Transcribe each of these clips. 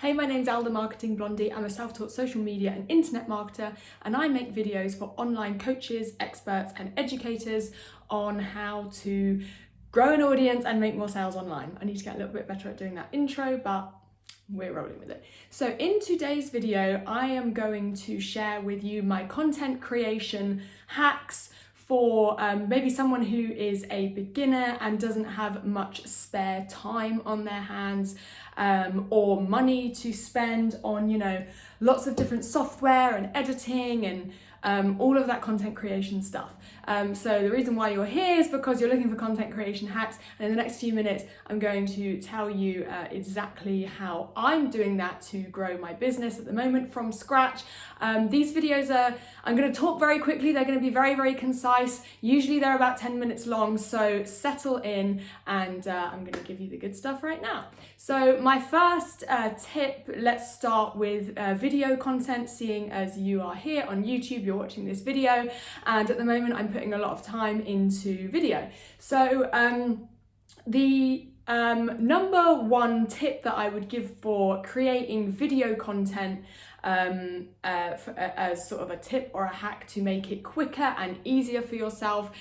Hey, my name's Alda Marketing Blondie. I'm a self-taught social media and internet marketer, and I make videos for online coaches, experts, and educators on how to grow an audience and make more sales online. I need to get a little bit better at doing that intro, but we're rolling with it. So in today's video, I am going to share with you my content creation hacks for maybe someone who is a beginner and doesn't have much spare time on their hands or money to spend on, lots of different software and editing and all of that content creation stuff. So the reason why you're here is because you're looking for content creation hacks, and in the next few minutes I'm going to tell you exactly how I'm doing that to grow my business at the moment from scratch. These videos I'm going to talk very quickly, they're going to be very, very concise. Usually they're about 10 minutes long, so settle in and I'm going to give you the good stuff right now. So my first tip, let's start with video content, seeing as you are here on YouTube, you're watching this video, and at the moment I'm putting a lot of time into video. So the number one tip that I would give for creating video content as sort of a tip or a hack to make it quicker and easier for yourself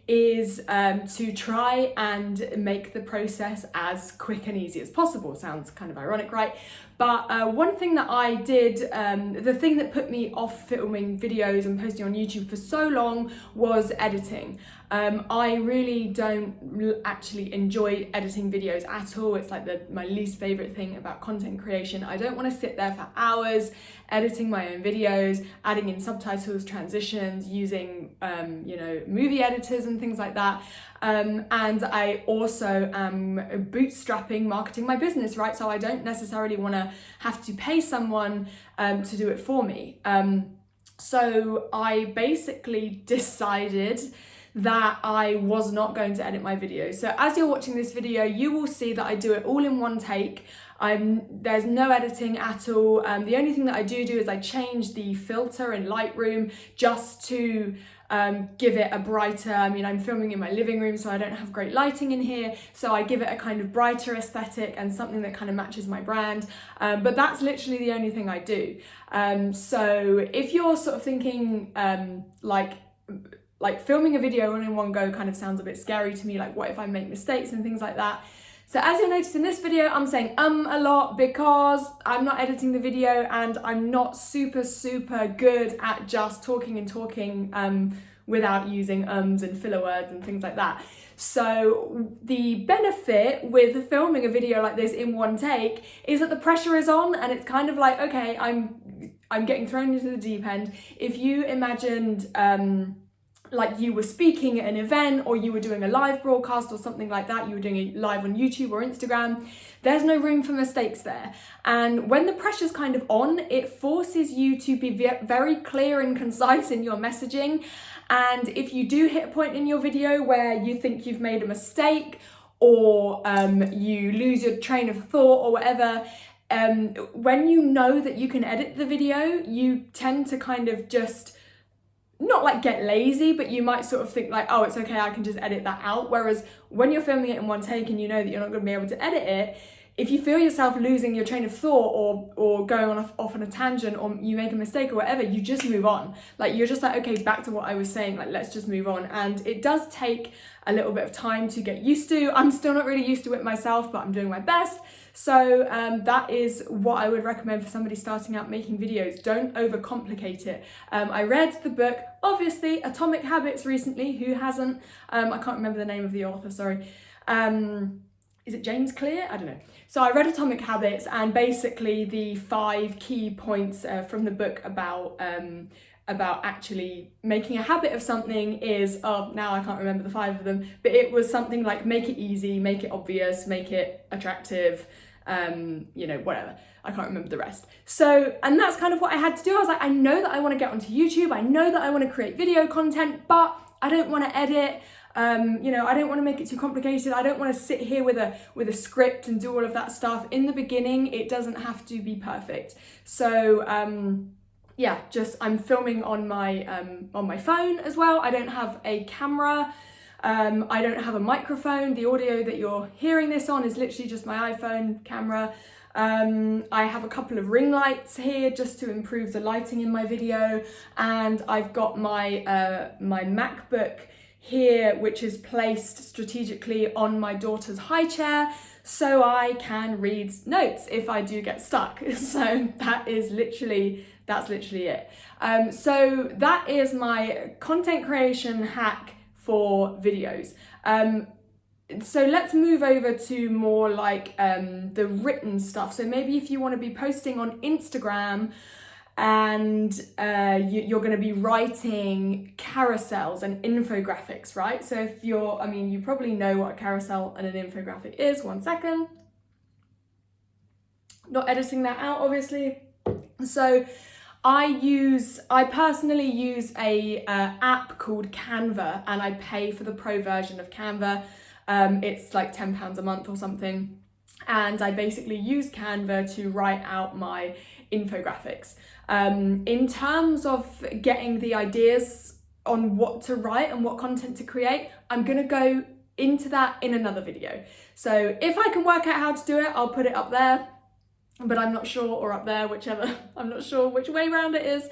is to try and make the process as quick and easy as possible. Sounds kind of ironic, right? But one thing that I did, the thing that put me off filming videos and posting on YouTube for so long was editing. I really don't actually enjoy editing videos at all. It's like my least favorite thing about content creation. I don't want to sit there for hours editing my own videos, adding in subtitles, transitions, using movie editors and things like that. And I also am bootstrapping marketing my business, right? So I don't necessarily want to have to pay someone to do it for me. So I basically decided that I was not going to edit my videos. So as you're watching this video, you will see that I do it all in one take. There's no editing at all. The only thing that I do is I change the filter in Lightroom just to give it a brighter, I'm filming in my living room, so I don't have great lighting in here, so I give it a kind of brighter aesthetic and something that kind of matches my brand, but that's literally the only thing I do. So if you're sort of thinking like filming a video all in one go kind of sounds a bit scary to me, like what if I make mistakes and things like that. So as you'll notice in this video, I'm saying a lot because I'm not editing the video and I'm not super good at just talking without using ums and filler words and things like that. So the benefit with filming a video like this in one take is that the pressure is on and it's kind of like, okay, I'm getting thrown into the deep end. If you imagined like you were speaking at an event or you were doing a live broadcast or something like that, you were doing it live on YouTube or Instagram, there's no room for mistakes there. And when the pressure's kind of on, it forces you to be very clear and concise in your messaging. And if you do hit a point in your video where you think you've made a mistake or you lose your train of thought or whatever, when you know that you can edit the video, you tend to kind of just not like get lazy, but you might sort of think like, oh, it's okay, I can just edit that out. Whereas when you're filming it in one take and you know that you're not going to be able to edit it, if you feel yourself losing your train of thought or going off on a tangent or you make a mistake or whatever, you just move on. Like you're just like, okay, back to what I was saying, like let's just move on. And it does take a little bit of time to get used to. I'm still not really used to it myself, but I'm doing my best. So that is what I would recommend for somebody starting out making videos. Don't overcomplicate it. I read the book, obviously, Atomic Habits recently. Who hasn't? I can't remember the name of the author, sorry. Is it James Clear? I don't know. So I read Atomic Habits, and basically the 5 key points from the book about actually making a habit of something is, now I can't remember the 5 of them, but it was something like make it easy, make it obvious, make it attractive, whatever. I can't remember the rest. So, and that's kind of what I had to do. I was like, I know that I want to get onto YouTube. I know that I want to create video content, but I don't want to edit. I don't want to make it too complicated. I don't want to sit here with a script and do all of that stuff. In the beginning, it doesn't have to be perfect. So, I'm filming on my phone as well. I don't have a camera. I don't have a microphone. The audio that you're hearing this on is literally just my iPhone camera. I have a couple of ring lights here just to improve the lighting in my video, and I've got my my MacBook here, which is placed strategically on my daughter's high chair so I can read notes if I do get stuck. So that's literally it. So that is my content creation hack for videos. So let's move over to more like the written stuff. So maybe if you want to be posting on Instagram and you're going to be writing carousels and infographics, right? So if you're, I mean, you probably know what a carousel and an infographic is. 1 second. Not editing that out, obviously. So I personally use a app called Canva, and I pay for the pro version of Canva. It's like £10 a month or something. And I basically use Canva to write out my infographics. In terms of getting the ideas on what to write and what content to create, I'm gonna go into that in another video. So if I can work out how to do it, I'll put it up there, but I'm not sure, or up there, whichever, I'm not sure which way around it is.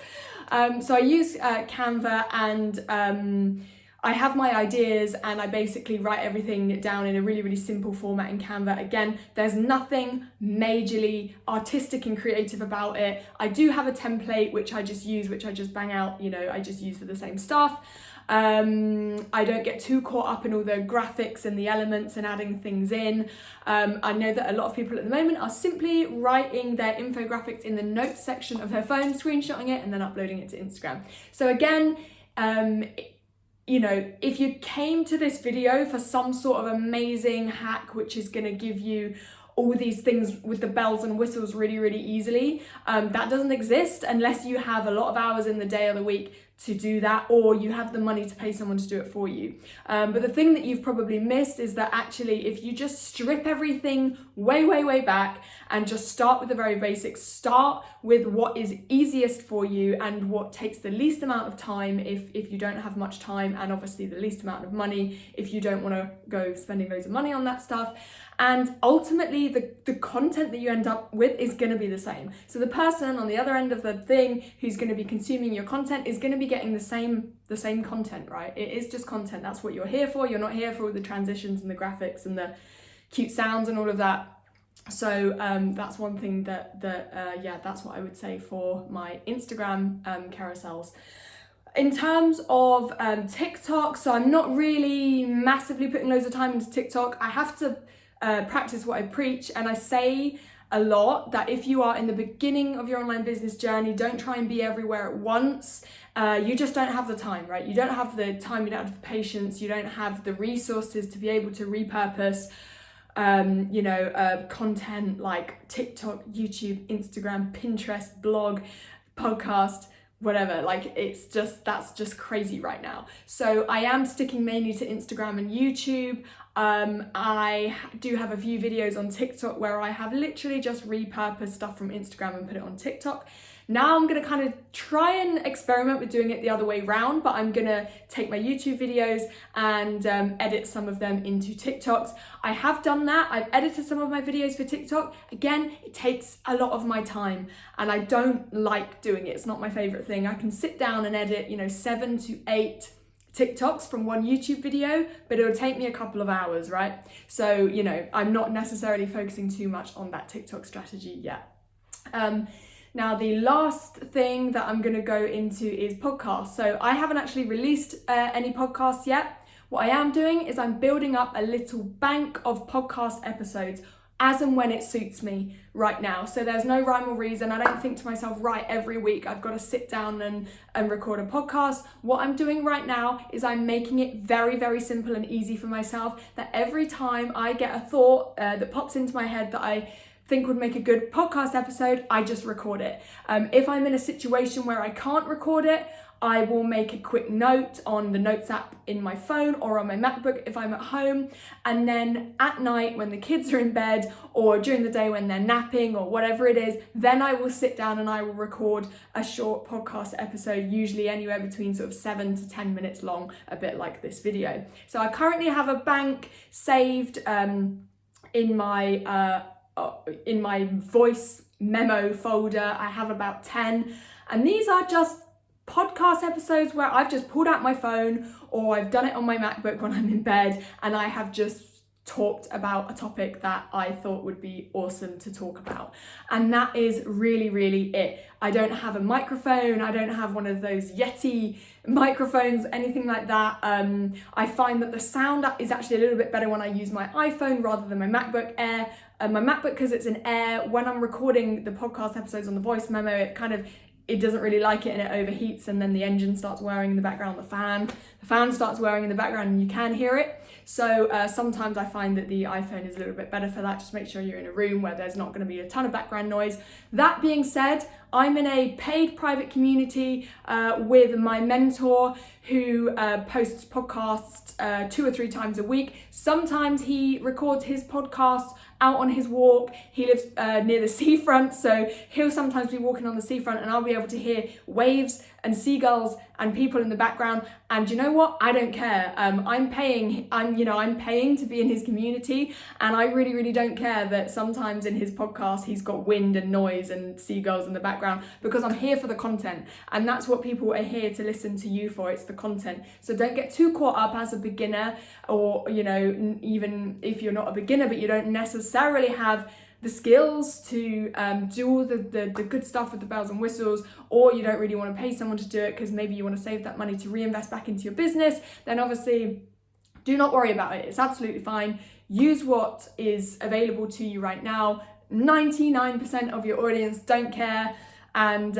So I use Canva, and I have my ideas, and I basically write everything down in a really, really simple format in Canva. Again, there's nothing majorly artistic and creative about it. I do have a template which I just bang out, you know, I just use for the same stuff. I don't get too caught up in all the graphics and the elements and adding things in. I know that a lot of people at the moment are simply writing their infographics in the notes section of their phone, screenshotting it, and then uploading it to Instagram. So again, you know, if you came to this video for some sort of amazing hack which is going to give you all these things with the bells and whistles really, really easily, that doesn't exist unless you have a lot of hours in the day or the week to do that, or you have the money to pay someone to do it for you. But the thing that you've probably missed is that actually if you just strip everything way back and just start with the very basics, start with what is easiest for you and what takes the least amount of time if you don't have much time, and obviously the least amount of money if you don't want to go spending loads of money on that stuff. And ultimately the content that you end up with is going to be the same. So the person on the other end of the thing who's going to be consuming your content is going to be getting the same content, right? It is just content. That's what you're here for. You're not here for all the transitions and the graphics and the cute sounds and all of that. So that's one thing that yeah, that's what I would say for my Instagram carousels. In terms of TikTok, so I'm not really massively putting loads of time into TikTok. I have to practice what I preach, and I say a lot that if you are in the beginning of your online business journey, don't try and be everywhere at once. You just don't have the time, right? You don't have the time, you don't have the patience, you don't have the resources to be able to repurpose you know, content like TikTok, YouTube, Instagram, Pinterest, blog, podcast, whatever. Like that's just crazy right now. So I am sticking mainly to Instagram and YouTube. I do have a few videos on TikTok where I have literally just repurposed stuff from Instagram and put it on TikTok. Now I'm going to kind of try and experiment with doing it the other way around, but I'm going to take my YouTube videos and edit some of them into TikToks. I have done that. I've edited some of my videos for TikTok. Again, it takes a lot of my time and I don't like doing it. It's not my favorite thing. I can sit down and edit, you know, 7 to 8 TikToks from one YouTube video, but it'll take me a couple of hours, right? So, you know, I'm not necessarily focusing too much on that TikTok strategy yet. Now, the last thing that I'm going to go into is podcasts. So I haven't actually released any podcasts yet. What I am doing is I'm building up a little bank of podcast episodes as and when it suits me right now. So there's no rhyme or reason. I don't think to myself, right, every week I've got to sit down and record a podcast. What I'm doing right now is I'm making it very, very simple and easy for myself, that every time I get a thought that pops into my head that I think would make a good podcast episode, I just record it. If I'm in a situation where I can't record it, I will make a quick note on the notes app in my phone or on my MacBook if I'm at home. And then at night when the kids are in bed, or during the day when they're napping or whatever it is, then I will sit down and I will record a short podcast episode, usually anywhere between sort of 7 to 10 minutes long, a bit like this video. So I currently have a bank saved in my in my voice memo folder, I have about 10, and these are just podcast episodes where I've just pulled out my phone, or I've done it on my MacBook when I'm in bed, and I have just talked about a topic that I thought would be awesome to talk about. And that is really, really it. I don't have a microphone, I don't have one of those Yeti microphones, anything like that. I find that the sound is actually a little bit better when I use my iPhone rather than my MacBook Air. My MacBook, because it's an Air, when I'm recording the podcast episodes on the voice memo, it doesn't really like it, and it overheats, and then the engine starts whirring in the background, the fan starts whirring in the background, and you can hear it. So sometimes I find that the iPhone is a little bit better for that. Just make sure you're in a room where there's not going to be a ton of background noise. That being said, I'm in a paid private community with my mentor who posts podcasts 2 or 3 times a week. Sometimes he records his podcast out on his walk. He lives near the seafront, so he'll sometimes be walking on the seafront, and I'll be able to hear waves and seagulls and people in the background. And you know what? I don't care. I'm paying to be in his community, and I really, really don't care that sometimes in his podcast he's got wind and noise and seagulls in the background, because I'm here for the content, and that's what people are here to listen to you for. It's the content. So don't get too caught up as a beginner, or even if you're not a beginner but you don't necessarily have the skills to do all the good stuff with the bells and whistles, or you don't really want to pay someone to do it because maybe you want to save that money to reinvest back into your business, then obviously do not worry about it. It's absolutely fine. Use what is available to you right now. 99% of your audience don't care, and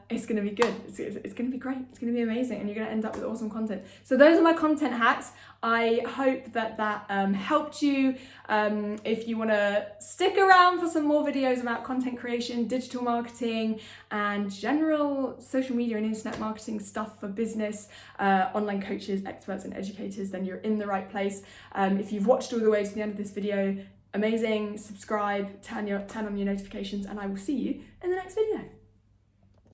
it's going to be good. It's going to be great. It's going to be amazing, and you're going to end up with awesome content. So those are my content hacks. I hope that helped you. If you want to stick around for some more videos about content creation, digital marketing, and general social media and internet marketing stuff for business, online coaches, experts, and educators, then you're in the right place. If you've watched all the way to the end of this video, amazing. Subscribe, turn on your notifications, and I will see you in the next video.